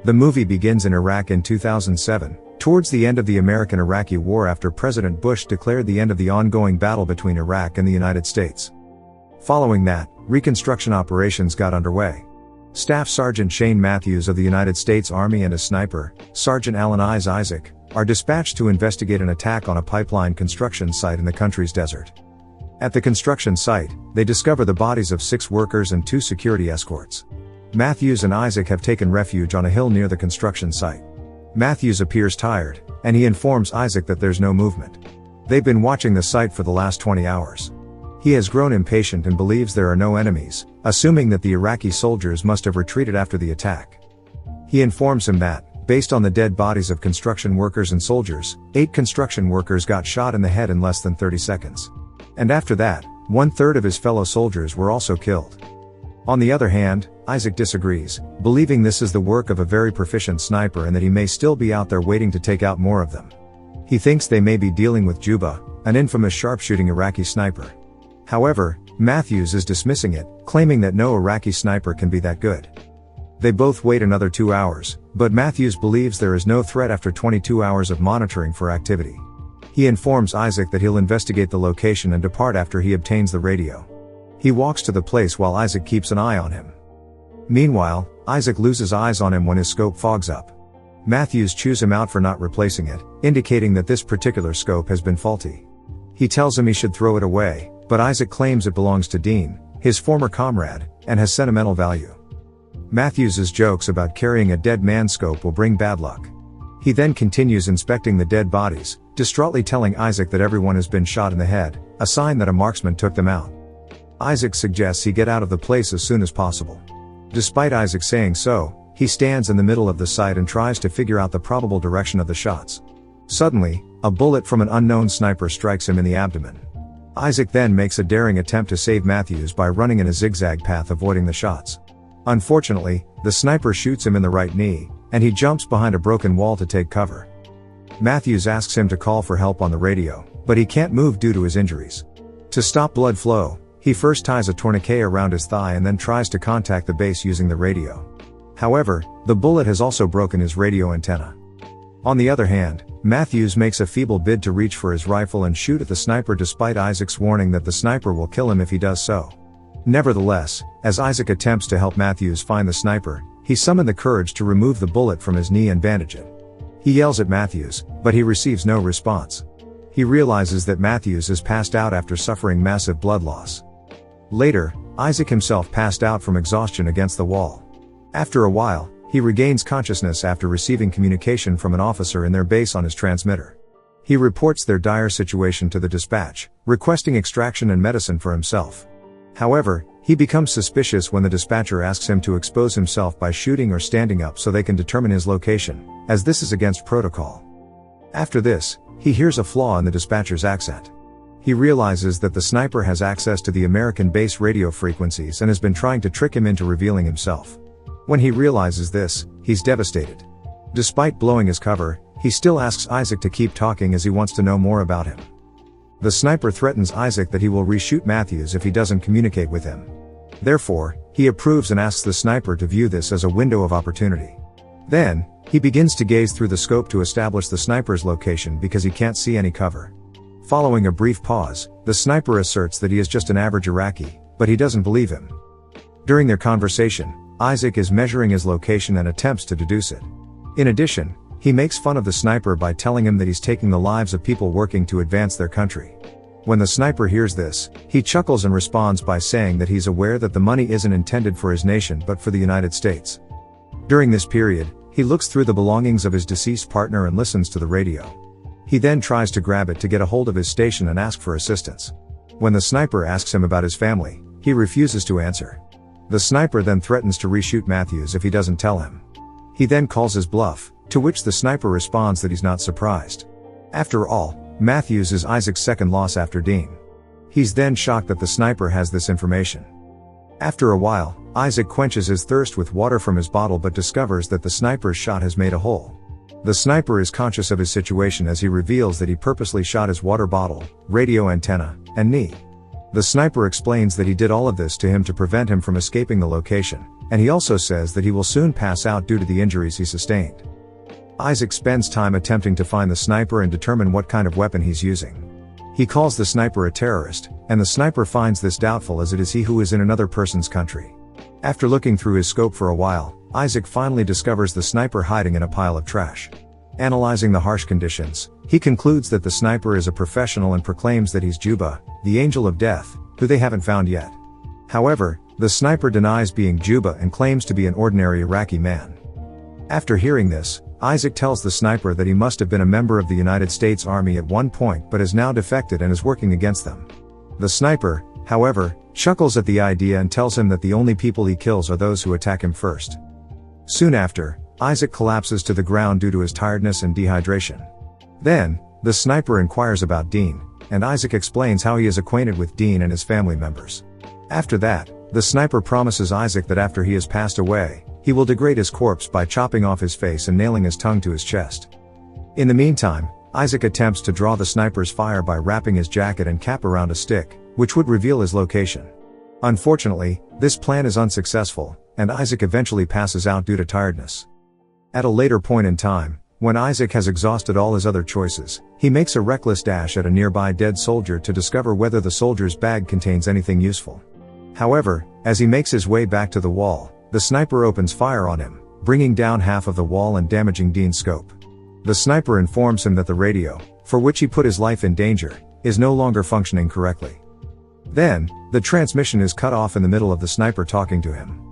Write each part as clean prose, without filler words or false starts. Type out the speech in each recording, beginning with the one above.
The movie begins in Iraq in 2007, towards the end of the American-Iraqi War after President Bush declared the end of the ongoing battle between Iraq and the United States. Following that, reconstruction operations got underway. Staff Sergeant Shane Matthews of the United States Army and a sniper, Sergeant Alan Issac, are dispatched to investigate an attack on a pipeline construction site in the country's desert. At the construction site, they discover the bodies of 6 workers and 2 security escorts. Matthews and Issac have taken refuge on a hill near the construction site. Matthews appears tired, and he informs Issac that there's no movement. They've been watching the site for the last 20 hours. He has grown impatient and believes there are no enemies, assuming that the Iraqi soldiers must have retreated after the attack. He informs him that, based on the dead bodies of construction workers and soldiers, 8 construction workers got shot in the head in less than 30 seconds. And after that, 1/3 of his fellow soldiers were also killed. On the other hand, Issac disagrees, believing this is the work of a very proficient sniper and that he may still be out there waiting to take out more of them. He thinks they may be dealing with Juba, an infamous sharpshooting Iraqi sniper. However, Matthews is dismissing it, claiming that no Iraqi sniper can be that good. They both wait another 2 hours, but Matthews believes there is no threat after 22 hours of monitoring for activity. He informs Issac that he'll investigate the location and depart after he obtains the radio. He walks to the place while Issac keeps an eye on him. Meanwhile, Issac loses eyes on him when his scope fogs up. Matthews chews him out for not replacing it, indicating that this particular scope has been faulty. He tells him he should throw it away, but Issac claims it belongs to Dean, his former comrade, and has sentimental value. Matthews's jokes about carrying a dead man's scope will bring bad luck. He then continues inspecting the dead bodies, distraughtly telling Issac that everyone has been shot in the head, a sign that a marksman took them out. Issac suggests he get out of the place as soon as possible. Despite Issac saying so, he stands in the middle of the site and tries to figure out the probable direction of the shots. Suddenly, a bullet from an unknown sniper strikes him in the abdomen. Issac then makes a daring attempt to save Matthews by running in a zigzag path avoiding the shots. Unfortunately, the sniper shoots him in the right knee, and he jumps behind a broken wall to take cover. Matthews asks him to call for help on the radio, but he can't move due to his injuries. To stop blood flow, he first ties a tourniquet around his thigh and then tries to contact the base using the radio. However, the bullet has also broken his radio antenna. On the other hand, Matthews makes a feeble bid to reach for his rifle and shoot at the sniper despite Issac's warning that the sniper will kill him if he does so. Nevertheless, as Issac attempts to help Matthews find the sniper, he summoned the courage to remove the bullet from his knee and bandage it. He yells at Matthews, but he receives no response. He realizes that Matthews is passed out after suffering massive blood loss. Later, Issac himself passed out from exhaustion against the wall. After a while, he regains consciousness after receiving communication from an officer in their base on his transmitter. He reports their dire situation to the dispatch, requesting extraction and medicine for himself. However, he becomes suspicious when the dispatcher asks him to expose himself by shooting or standing up so they can determine his location, as this is against protocol. After this, he hears a flaw in the dispatcher's accent. He realizes that the sniper has access to the American base radio frequencies and has been trying to trick him into revealing himself. When he realizes this, he's devastated. Despite blowing his cover, he still asks Issac to keep talking as he wants to know more about him. The sniper threatens Issac that he will reshoot Matthews if he doesn't communicate with him. Therefore, he approves and asks the sniper to view this as a window of opportunity. Then, he begins to gaze through the scope to establish the sniper's location because he can't see any cover. Following a brief pause, the sniper asserts that he is just an average Iraqi, but he doesn't believe him. During their conversation, Issac is measuring his location and attempts to deduce it. In addition, he makes fun of the sniper by telling him that he's taking the lives of people working to advance their country. When the sniper hears this, he chuckles and responds by saying that he's aware that the money isn't intended for his nation but for the United States. During this period, he looks through the belongings of his deceased partner and listens to the radio. He then tries to grab it to get a hold of his station and ask for assistance. When the sniper asks him about his family, he refuses to answer. The sniper then threatens to reshoot Matthews if he doesn't tell him. He then calls his bluff, to which the sniper responds that he's not surprised. After all, Matthews is Issac's second loss after Dean. He's then shocked that the sniper has this information. After a while, Issac quenches his thirst with water from his bottle but discovers that the sniper's shot has made a hole. The sniper is conscious of his situation as he reveals that he purposely shot his water bottle, radio antenna, and knee. The sniper explains that he did all of this to him to prevent him from escaping the location, and he also says that he will soon pass out due to the injuries he sustained. Issac spends time attempting to find the sniper and determine what kind of weapon he's using. He calls the sniper a terrorist, and the sniper finds this doubtful as it is he who is in another person's country. After looking through his scope for a while, Issac finally discovers the sniper hiding in a pile of trash. Analyzing the harsh conditions, he concludes that the sniper is a professional and proclaims that he's Juba, the angel of death, who they haven't found yet. However, the sniper denies being Juba and claims to be an ordinary Iraqi man. After hearing this, Issac tells the sniper that he must have been a member of the United States Army at one point but has now defected and is working against them. The sniper, however, chuckles at the idea and tells him that the only people he kills are those who attack him first. Soon after, Issac collapses to the ground due to his tiredness and dehydration. Then, the sniper inquires about Dean, and Issac explains how he is acquainted with Dean and his family members. After that, the sniper promises Issac that after he has passed away, he will degrade his corpse by chopping off his face and nailing his tongue to his chest. In the meantime, Issac attempts to draw the sniper's fire by wrapping his jacket and cap around a stick, which would reveal his location. Unfortunately, this plan is unsuccessful, and Issac eventually passes out due to tiredness. At a later point in time, when Issac has exhausted all his other choices, he makes a reckless dash at a nearby dead soldier to discover whether the soldier's bag contains anything useful. However, as he makes his way back to the wall, the sniper opens fire on him, bringing down half of the wall and damaging Dean's scope. The sniper informs him that the radio, for which he put his life in danger, is no longer functioning correctly. Then, the transmission is cut off in the middle of the sniper talking to him.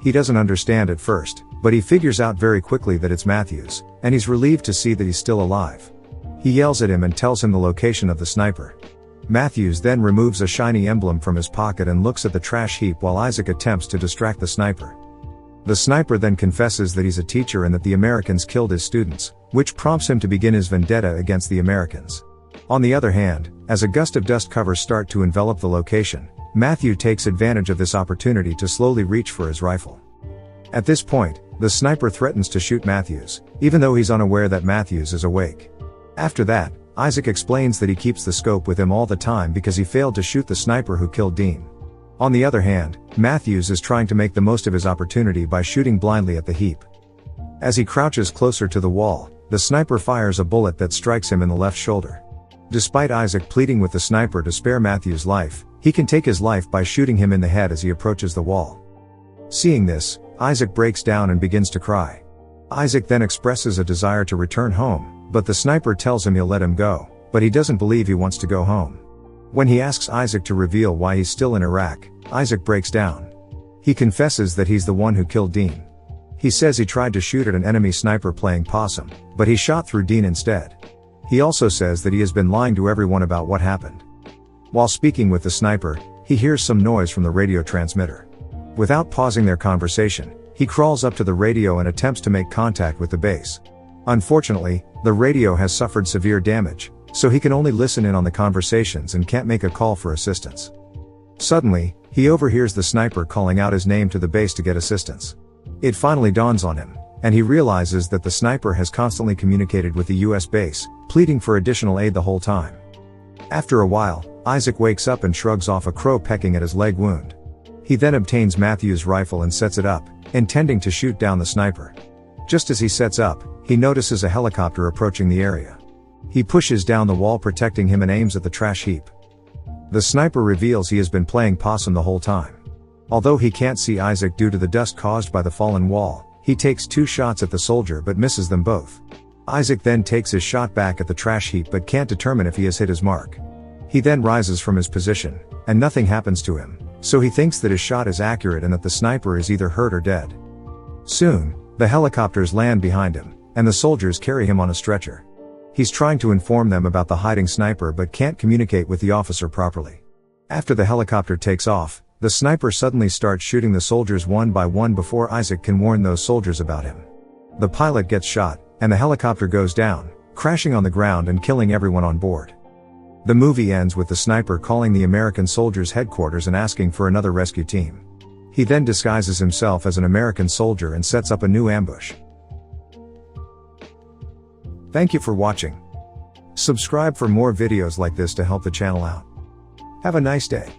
He doesn't understand at first, but he figures out very quickly that it's Matthews, and he's relieved to see that he's still alive. He yells at him and tells him the location of the sniper. Matthews then removes a shiny emblem from his pocket and looks at the trash heap while Issac attempts to distract the sniper. The sniper then confesses that he's a teacher and that the Americans killed his students, which prompts him to begin his vendetta against the Americans. On the other hand, as a gust of dust covers start to envelop the location, Matthew takes advantage of this opportunity to slowly reach for his rifle. At this point, the sniper threatens to shoot Matthews, even though he's unaware that Matthews is awake. After that, Issac explains that he keeps the scope with him all the time because he failed to shoot the sniper who killed Dean. On the other hand, Matthews is trying to make the most of his opportunity by shooting blindly at the heap. As he crouches closer to the wall, the sniper fires a bullet that strikes him in the left shoulder. Despite Issac pleading with the sniper to spare Matthews' life, he can take his life by shooting him in the head as he approaches the wall. Seeing this, Issac breaks down and begins to cry. Issac then expresses a desire to return home, but the sniper tells him he'll let him go, but he doesn't believe he wants to go home. When he asks Issac to reveal why he's still in Iraq, Issac breaks down. He confesses that he's the one who killed Dean. He says he tried to shoot at an enemy sniper playing possum, but he shot through Dean instead. He also says that he has been lying to everyone about what happened. While speaking with the sniper, he hears some noise from the radio transmitter. Without pausing their conversation, he crawls up to the radio and attempts to make contact with the base. Unfortunately, the radio has suffered severe damage, so he can only listen in on the conversations and can't make a call for assistance. Suddenly, he overhears the sniper calling out his name to the base to get assistance. It finally dawns on him, and he realizes that the sniper has constantly communicated with the US base, pleading for additional aid the whole time. After a while, Issac wakes up and shrugs off a crow pecking at his leg wound. He then obtains Matthew's rifle and sets it up, intending to shoot down the sniper. Just as he sets up, he notices a helicopter approaching the area. He pushes down the wall protecting him and aims at the trash heap. The sniper reveals he has been playing possum the whole time. Although he can't see Issac due to the dust caused by the fallen wall, he takes 2 shots at the soldier but misses them both. Issac then takes his shot back at the trash heap but can't determine if he has hit his mark. He then rises from his position, and nothing happens to him, so he thinks that his shot is accurate and that the sniper is either hurt or dead. Soon, the helicopters land behind him, and the soldiers carry him on a stretcher. He's trying to inform them about the hiding sniper but can't communicate with the officer properly. After the helicopter takes off, the sniper suddenly starts shooting the soldiers one by one before Issac can warn those soldiers about him. The pilot gets shot, and the helicopter goes down, crashing on the ground and killing everyone on board. The movie ends with the sniper calling the American soldiers' headquarters and asking for another rescue team. He then disguises himself as an American soldier and sets up a new ambush. Thank you for watching. Subscribe for more videos like this to help the channel out. Have a nice day.